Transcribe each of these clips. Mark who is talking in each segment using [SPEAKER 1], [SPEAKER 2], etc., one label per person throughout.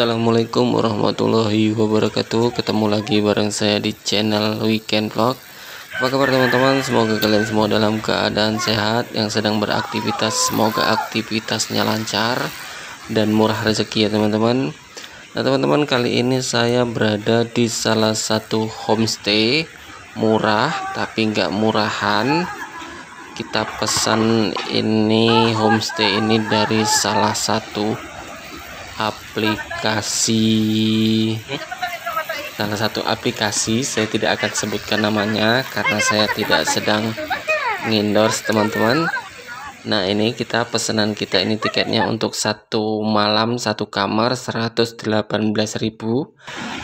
[SPEAKER 1] Assalamualaikum warahmatullahi wabarakatuh. Ketemu lagi bareng saya di channel Weekend Vlog. Apa kabar teman-teman? Semoga kalian semua dalam keadaan sehat. Yang sedang beraktivitas, semoga aktivitasnya lancar dan murah rezeki ya teman-teman. Nah teman-teman, kali ini saya berada di salah satu homestay murah tapi nggak murahan. Kita pesan ini homestay ini dari salah satu aplikasi, saya tidak akan sebutkan namanya karena saya tidak sedang endorse teman-teman. Nah ini pesanan kita ini tiketnya untuk satu malam satu kamar 118.000,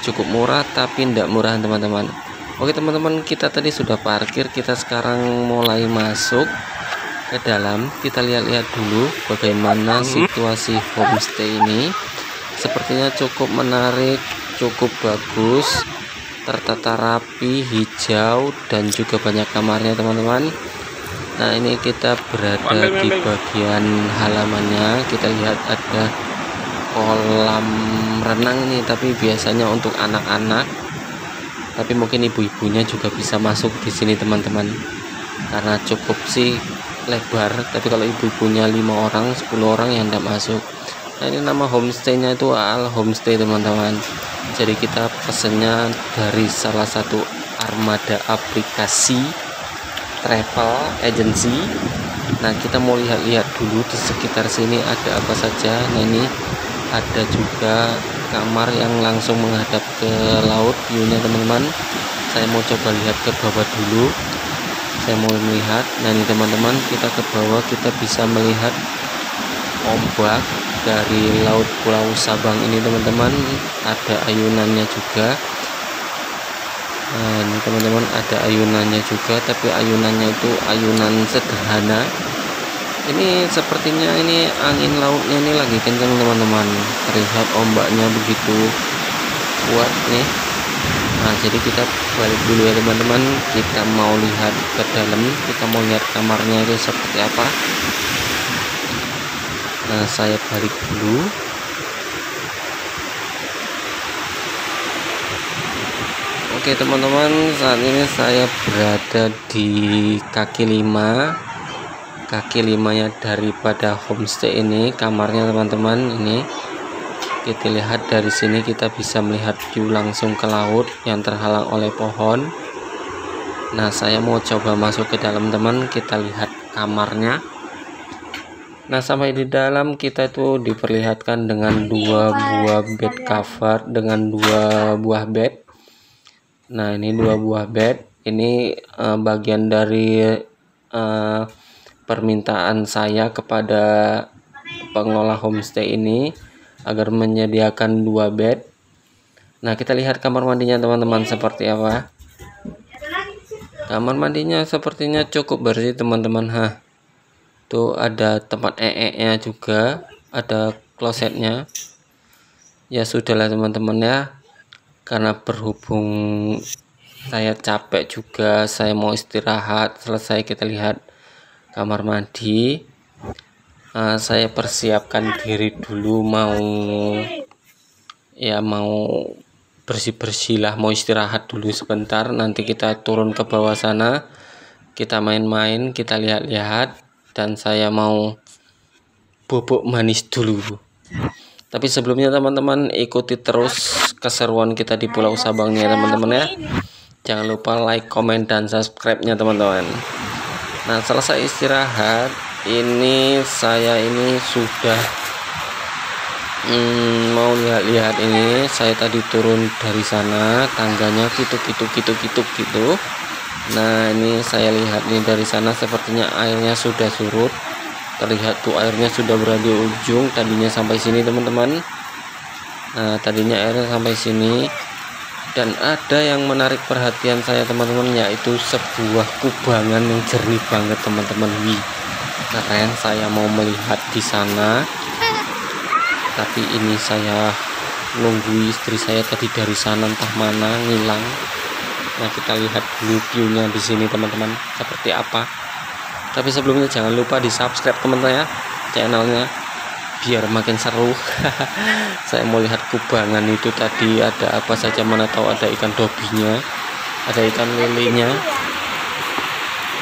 [SPEAKER 1] cukup murah tapi tidak murah teman-teman. Oke teman-teman, kita tadi sudah parkir, kita sekarang mulai masuk ke dalam. Kita lihat-lihat dulu bagaimana situasi homestay ini. Sepertinya cukup menarik, cukup bagus, tertata rapi, hijau, dan juga banyak kamarnya teman-teman. Nah ini kita berada di bagian halamannya. Kita lihat ada kolam renang ini, tapi biasanya untuk anak-anak, tapi mungkin ibu-ibunya juga bisa masuk di sini teman-teman, karena cukup sih lebar. Tapi kalau ibu-ibunya 5 orang 10 orang yang tidak masuk. Nah ini nama homestaynya itu Al Homestay teman-teman. Jadi kita pesennya dari salah satu armada aplikasi travel agency. Nah kita mau lihat-lihat dulu di sekitar sini ada apa saja. Nah ini ada juga kamar yang langsung menghadap ke laut view-nya teman-teman. Saya mau coba lihat ke bawah dulu. Saya mau melihat. Nah ini teman-teman, kita ke bawah, kita bisa melihat ombak dari laut Pulau Sabang ini teman-teman. Ada ayunannya juga. Nah ini teman-teman, ada ayunannya juga, tapi ayunannya itu ayunan sederhana. Ini sepertinya ini angin lautnya ini lagi kencang teman-teman. Terlihat ombaknya begitu kuat nih. Nah jadi kita balik dulu ya teman-teman. Kita mau lihat ke dalam, kita mau lihat kamarnya itu seperti apa. Nah saya balik dulu. Oke teman-teman, saat ini saya berada di kaki 5 daripada homestay ini, kamarnya teman-teman. Ini kita lihat dari sini, kita bisa melihat view langsung ke laut yang terhalang oleh pohon. Nah saya mau coba masuk ke dalam teman, kita lihat kamarnya. Nah sampai di dalam kita itu diperlihatkan dengan 2 buah bed cover, dengan 2 buah bed. Nah ini 2 buah bed. Ini bagian dari permintaan saya kepada pengelola homestay ini agar menyediakan 2 bed. Nah kita lihat kamar mandinya teman-teman seperti apa. Kamar mandinya sepertinya cukup bersih teman-teman. Tuh ada tempat nya juga, ada klosetnya. Ya sudahlah teman-teman ya, karena berhubung saya capek juga, saya mau istirahat. Selesai kita lihat kamar mandi. Saya persiapkan diri dulu, mau bersih-bersih lah, mau istirahat dulu sebentar. Nanti kita turun ke bawah sana, kita main-main, kita lihat-lihat. Dan saya mau bubuk manis dulu. Tapi sebelumnya teman-teman, ikuti terus keseruan kita di Pulau Sabang ya teman-teman ya. Jangan lupa like, komen, dan subscribe-nya teman-teman. Nah selesai istirahat, ini saya ini sudah mau lihat-lihat. Ini saya tadi turun dari sana, tangganya gitu. Nah ini saya lihat nih dari sana, sepertinya airnya sudah surut. Terlihat tuh airnya sudah berada di ujung. Tadinya sampai sini teman-teman. Nah tadinya airnya sampai sini. Dan ada yang menarik perhatian saya teman-teman, yaitu sebuah kubangan yang jernih banget teman-teman. Wih keren, saya mau melihat di sana. Tapi ini saya nunggu istri saya tadi dari sana entah mana ngilang. Nah kita lihat dulu view-nya di sini teman-teman seperti apa. Tapi sebelumnya jangan lupa di subscribe teman-teman ya channelnya. biar makin seru. Saya mau lihat kubangan itu tadi ada apa saja, mana tahu ada ikan dobinya, ada ikan lelenya.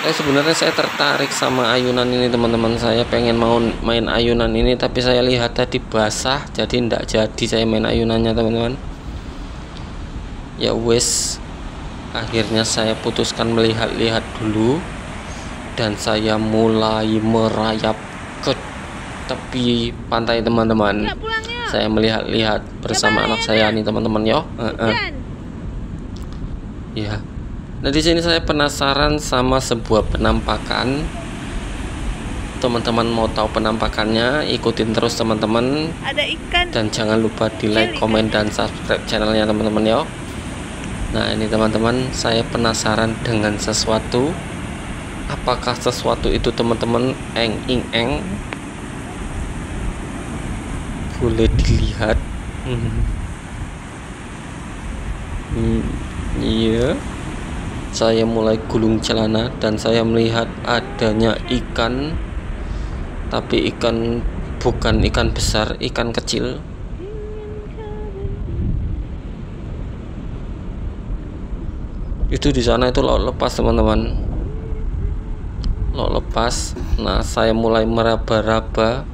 [SPEAKER 1] Sebenarnya saya tertarik sama ayunan ini teman-teman. Saya pengen mau main ayunan ini, tapi saya lihat tadi basah, jadi ndak jadi saya main ayunannya teman-teman. Ya wes, akhirnya saya putuskan melihat-lihat dulu, dan saya mulai merayap ke tepi pantai teman-teman. Saya melihat-lihat bersama anak saya nih teman-teman yo. Ya. Nah di sini saya penasaran sama sebuah penampakan. Teman-teman mau tahu penampakannya? Ikutin terus teman-teman.
[SPEAKER 2] Ada ikan.
[SPEAKER 1] Dan jangan lupa di like, komen, dan subscribe channelnya teman-teman yo. Nah ini teman-teman, saya penasaran dengan sesuatu. Apakah sesuatu itu teman-teman? Eng. Boleh dilihat. Iya. Saya mulai gulung celana dan saya melihat adanya ikan, tapi ikan bukan ikan besar, ikan kecil. Itu di sana itu laut lepas teman-teman, laut lepas. Nah saya mulai meraba-raba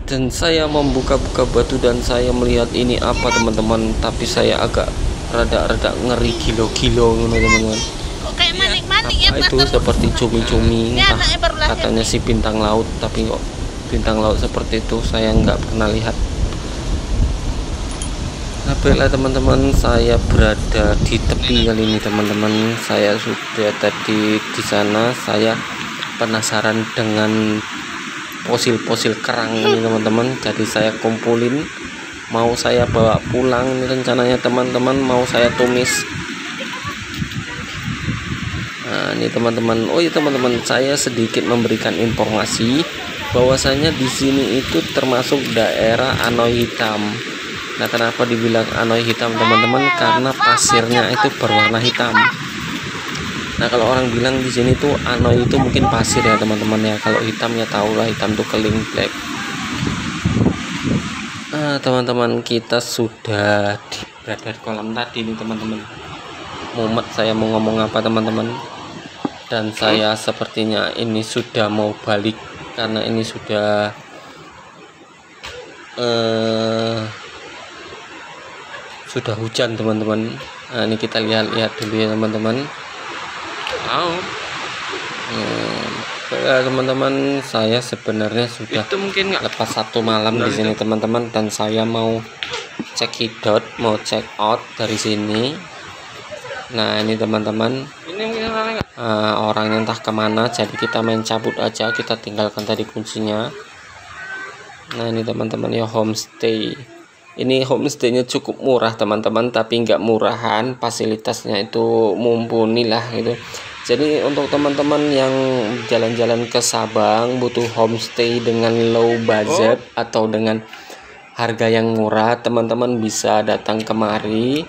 [SPEAKER 1] dan saya membuka-buka batu dan saya melihat ini apa teman-teman, tapi saya agak rada ngeri gilo-gilo teman-teman.
[SPEAKER 2] Kayak manik-manik ya,
[SPEAKER 1] itu seperti cumi-cumi, katanya si bintang laut, tapi kok bintang laut seperti itu saya nggak pernah lihat. Nah baiklah teman-teman, saya berada di tepi kali ini teman-teman. Saya sudah tadi di sana, saya penasaran dengan fosil-fosil kerang ini teman-teman, jadi saya kumpulin, mau saya bawa pulang ini rencananya teman-teman, mau saya tumis. Nah ini teman-teman, oh iya teman-teman, saya sedikit memberikan informasi bahwasanya di sini itu termasuk daerah Anoy Hitam. Nah kenapa dibilang Anoy Hitam teman-teman? Karena pasirnya itu berwarna hitam. Nah kalau orang bilang di sini tuh Anoy itu mungkin pasir ya teman-teman ya. Kalau hitamnya tahu lah, hitam tuh keling black. Nah teman-teman, kita sudah berada di kolam tadi nih teman-teman. Mumet saya mau ngomong apa teman-teman. Dan saya sepertinya ini sudah mau balik karena ini sudah hujan teman-teman. Nah ini kita lihat-lihat dulu ya teman-teman. Ya teman-teman, saya sebenarnya sudah lepas satu malam di sini teman-teman, dan saya mau cek hidot, mau check out dari sini. Nah ini teman-teman, orangnya entah kemana, jadi kita main cabut aja, kita tinggalkan tadi kuncinya. Nah ini teman-teman ya, homestay. Ini homestaynya cukup murah teman-teman, tapi nggak murahan, fasilitasnya itu mumpuni lah gitu. Jadi untuk teman-teman yang jalan-jalan ke Sabang butuh homestay dengan low budget atau dengan harga yang murah, teman-teman bisa datang kemari.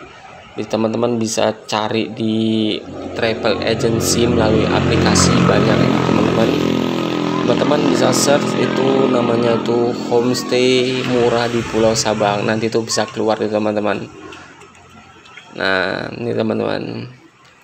[SPEAKER 1] Teman-teman bisa cari di travel agency melalui aplikasi banyak ini teman-teman. Teman-teman bisa search itu namanya itu homestay murah di Pulau Sabang. Nanti itu bisa keluar itu teman-teman. Nah ini teman-teman,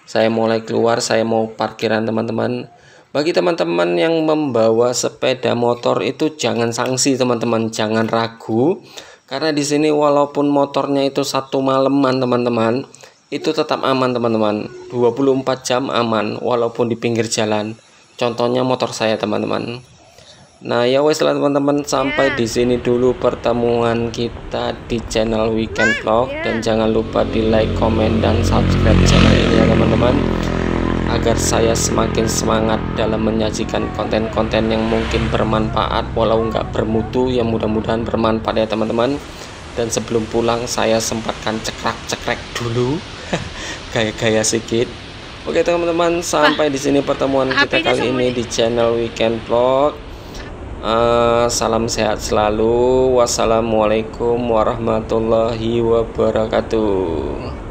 [SPEAKER 1] saya mulai keluar, saya mau parkiran teman-teman. Bagi teman-teman yang membawa sepeda motor itu jangan sanksi teman-teman, jangan ragu. Karena di sini walaupun motornya itu satu malaman teman-teman, itu tetap aman teman-teman. 24 jam aman walaupun di pinggir jalan. Contohnya motor saya teman-teman. Nah ya wes lah teman-teman, sampai di sini dulu pertemuan kita di channel Weekend Vlog, dan jangan lupa di like, komen, dan subscribe channel ini ya teman-teman, agar saya semakin semangat dalam menyajikan konten-konten yang mungkin bermanfaat walau nggak bermutu, yang mudah-mudahan bermanfaat ya teman-teman. Dan sebelum pulang saya sempatkan cekrek-cekrek dulu gaya-gaya sedikit. Oke teman-teman, sampai di sini pertemuan kita kali ini di channel Weekend Vlog. Salam sehat selalu. Wassalamualaikum warahmatullahi wabarakatuh.